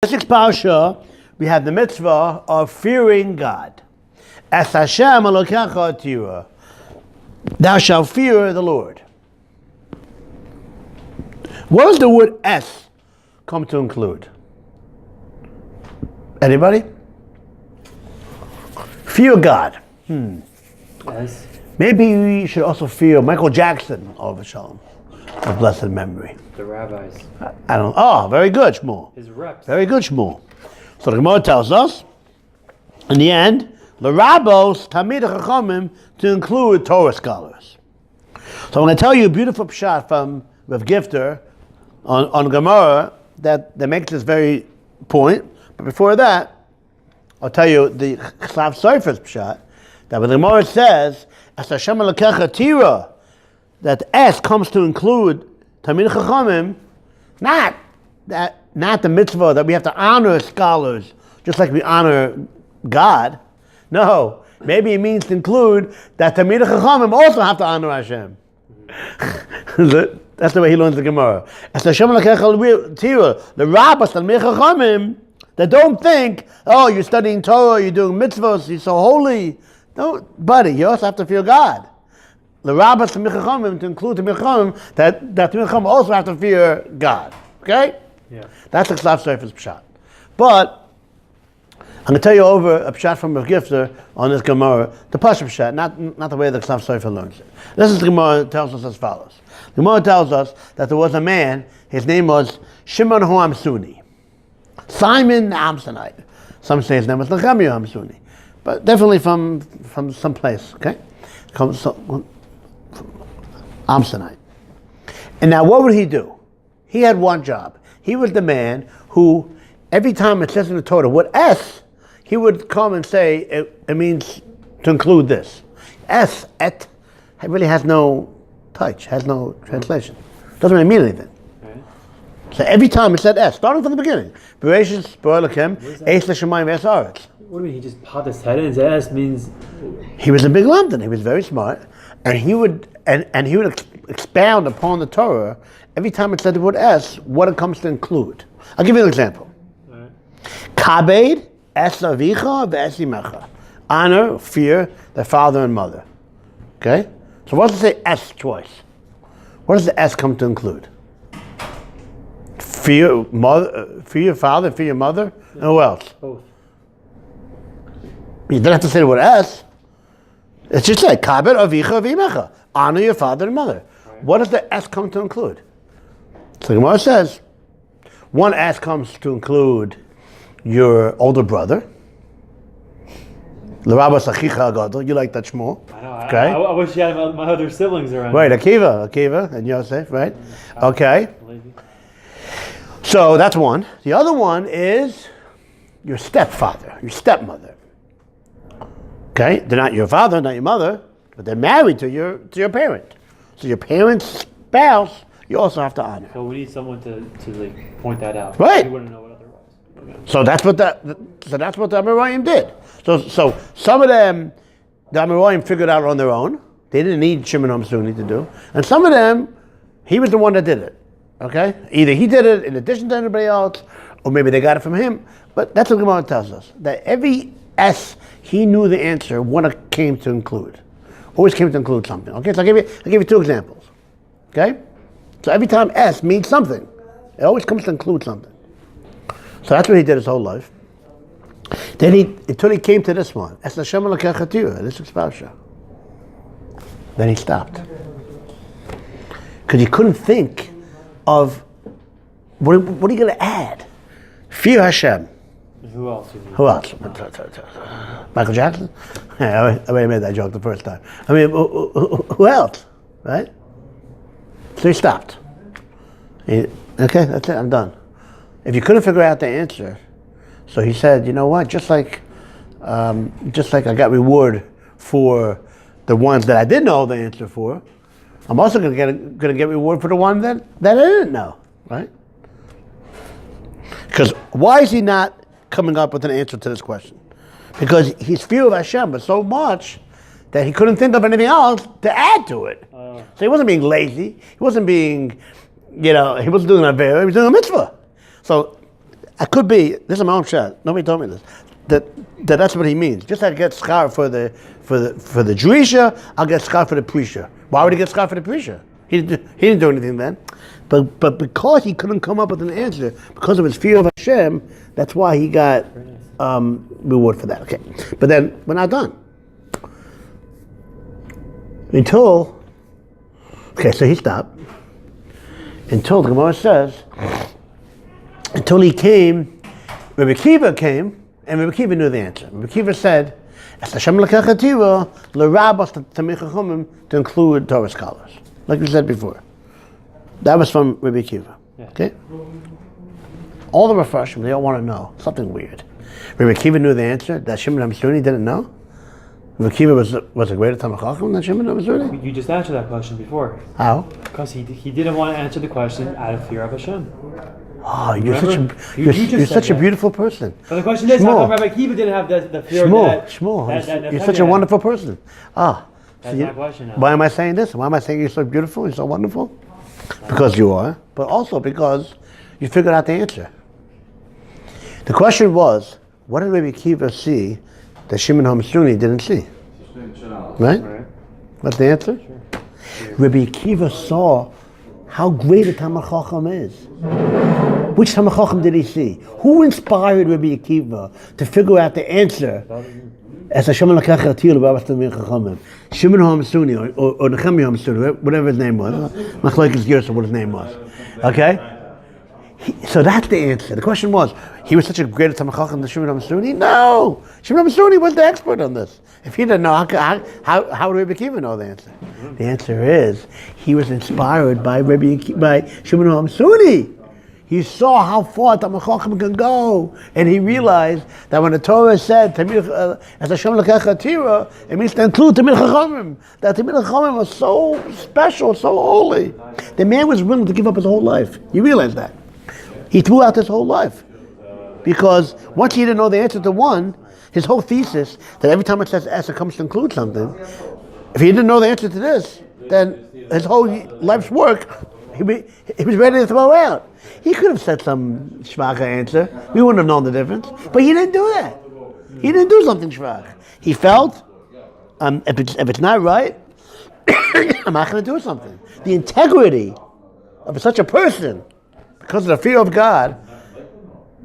This week's Parsha, we have the mitzvah of fearing God. As Hashem Elokecha Tira, thou shalt fear the Lord. What does the word "es" come to include? Anybody? Fear God. Yes. Maybe we should also fear Michael Jackson, of Shalom, of blessed memory. The rabbis. I don't. Oh, very good, Shmuel. His reps. Very good, Shmuel. So the Gemara tells us, in the end, l'rabos tamid chachamim, to include Torah scholars. So I'm going to tell you a beautiful pshat from Rav Gifter on Gemara that makes this very point. But before that, I'll tell you the Chlav Sofer's pshat, that when the Gemara says, as Hashem Elokecha Tira, that S comes to include Tamid Chachamim, not the mitzvah that we have to honor scholars just like we honor God. No, maybe it means to include that Tamid Chachamim also have to honor Hashem. That's the way he learns the Gemara. As Hashem Elokecha Tira, the rabbis Tamid Chachamim, that don't think, oh, you're studying Torah, you're doing mitzvahs, you're so holy. No, buddy, you also have to fear God. The rabbis Tamid Chachamim, to include Tamid Chachamim, that Tamid Chachamim also have to fear God. Okay? Yeah. That's the Chlav Sofer's pshat. But I'm going to tell you over a pshat from a Gifter on this Gemara, the Parshas pshat, not the way the Chlav Sofer learns it. This is the Gemara tells us as follows. The Gemara tells us that there was a man, his name was Shimon HaAmsuni. Simon Amsonite. Some say his name was Nehemiah Amsuni. But definitely from some place, okay? Amsonite. And now what would he do? He had one job. He was the man who, every time it says in the Torah, what S, he would come and say, it means to include this. S, et, it really has no touch, has no translation. Doesn't really mean anything. Okay. So every time it said S, starting from the beginning. Bereshis, Bo'elakim, Eis L'Shamayim, Es Haaretz. What do you mean? He just popped his head in? His ass means. He was a big London. He was very smart, and he would expound upon the Torah every time it said the word "es," what it comes to include. I'll give you an example. Right. Kabed es avicha ve'es imecha. Honor, fear their father and mother. Okay. So what does it say "es" twice? What does the "es" come to include? Fear mother, fear your father, fear your mother, and who else? Both. You don't have to say the word "es." It's just like kabed avicha ve'imecha. Honor your father and mother. Right. What does the "es" come to include? So the Gemara says, one "es" comes to include your older brother. L'rabas achicha agadol. You like that Shmuel? I know. Okay. I wish you had my other siblings around. Right, Akiva, and Yosef, right? Okay. Lazy. So that's one. The other one is your stepfather, your stepmother. Okay? They're not your father, not your mother, but they're married to your parent. So your parent's spouse, you also have to honor. So we need someone to like point that out. Right. We wouldn't know it otherwise. Okay. So that's what the Amoraim did. So some of them, the Amoraim figured out on their own. They didn't need Shimon HaAmsuni to do. And some of them, he was the one that did it. Okay? Either he did it in addition to anybody else, or maybe they got it from him. But that's what Gemara tells us. That every S, he knew the answer, what it came to include. Always came to include something. Okay? So I'll give you two examples. Okay? So every time S means something, it always comes to include something. So that's what he did his whole life. Then until he came to this one, Es Hashem Elokecha Tira, this is Parsha. Then he stopped. Because he couldn't think of, what are you going to add? Fear Hashem. Who else? Who else? Michael Jackson? Yeah, I already made that joke the first time. I mean, who else? Right? So he stopped. Okay, that's it, I'm done. If you couldn't figure out the answer, so he said, you know what, just like I got reward for the ones that I did know the answer for, I'm also going to get reward for the one that I didn't know, right? Because why is he not coming up with an answer to this question? Because his fear of Hashem was so much that he couldn't think of anything else to add to it. So he wasn't being lazy. He wasn't being, he wasn't doing an avera. He was doing a mitzvah. So I could be. This is my own shot. Nobody told me this. That's what he means. Just like I get schar for the Jewisha, I'll get schar for the Prisha. Why would he get schar for the Prisha? He didn't do anything then. But because he couldn't come up with an answer, because of his fear of Hashem, that's why he got reward for that. Okay. But then we're not done. So he stopped. Until the Gemara says, until he came, Rabbi Akiva came, and Rabbi Akiva knew the answer. Rabbi Akiva said, "Es Hashem lekachatira l'rabos tamei chachomim," to include Torah scholars, like we said before. That was from Rabbi Akiva. Yeah. Okay. All the Mepharshim, they all want to know something weird. Rabbi Akiva knew the answer that Shimon HaMasuni didn't know. Rabbi Akiva was a greater Talmid Chacham than Shimon HaMasuni. You just answered that question before. How? Because he didn't want to answer the question out of fear of Hashem. Oh, you're Remember? such a beautiful person. But the question is, how come Rabbi Akiva didn't have the fear of that? Shmuel, you're such a wonderful person. That's my question now. Why am I saying this? Why am I saying you're so beautiful, you're so wonderful? Because you are, but also because you figured out the answer. The question was, what did Rabbi Akiva see that Shimon HaMasuni didn't see? Right? What's the answer? Sure. Rabbi Akiva saw how great a Talmid Chacham is. Which Talmid Chacham did he see? Who inspired Rabbi Akiva to figure out the answer? As Hashem lekach atir l'rabos tamei chachamim, Shimon HaMasuni or Nechemia HaMasuni, whatever his name was. Machlokes Gersa, what his name was. Okay. So that's the answer. The question was, he was such a great Talmid Chacham than Shimon HaMasuni? No! Shimon HaMasuni was the expert on this. If he didn't know, how would Rabbi Akiva know the answer? The answer is, he was inspired by Shimon HaMasuni. He saw how far Talmid Chacham can go, and he realized that when the Torah said, as Hashem lekach atira, it means to include Talmid Chachamim. That Talmid Chachamim was so special, so holy. The man was willing to give up his whole life. You realize that? He threw out his whole life. Because once he didn't know the answer to one, his whole thesis, that every time it says S, it comes to include something, if he didn't know the answer to this, then his whole life's work, he was ready to throw out. He could have said some shvach answer. We wouldn't have known the difference. But he didn't do that. He didn't do something shvach. He felt, if it's not right, I'm not going to do something. The integrity of such a person, because of the fear of God,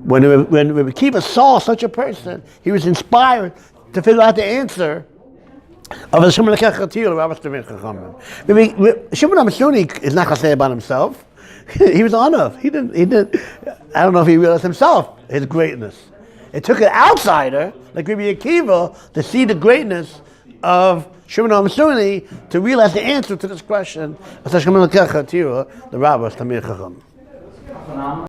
when Rabbi Akiva saw such a person, he was inspired to figure out the answer of Hashem lekach atir l'rabos tamei chachamim. Shimon HaMasuni is not going to say about himself. He was honored. He didn't. I don't know if he realized himself his greatness. It took an outsider like Rabbi Akiva to see the greatness of Shimon HaMasuni to realize the answer to this question. Hashem lekach atir l'rabos tamei chachamim.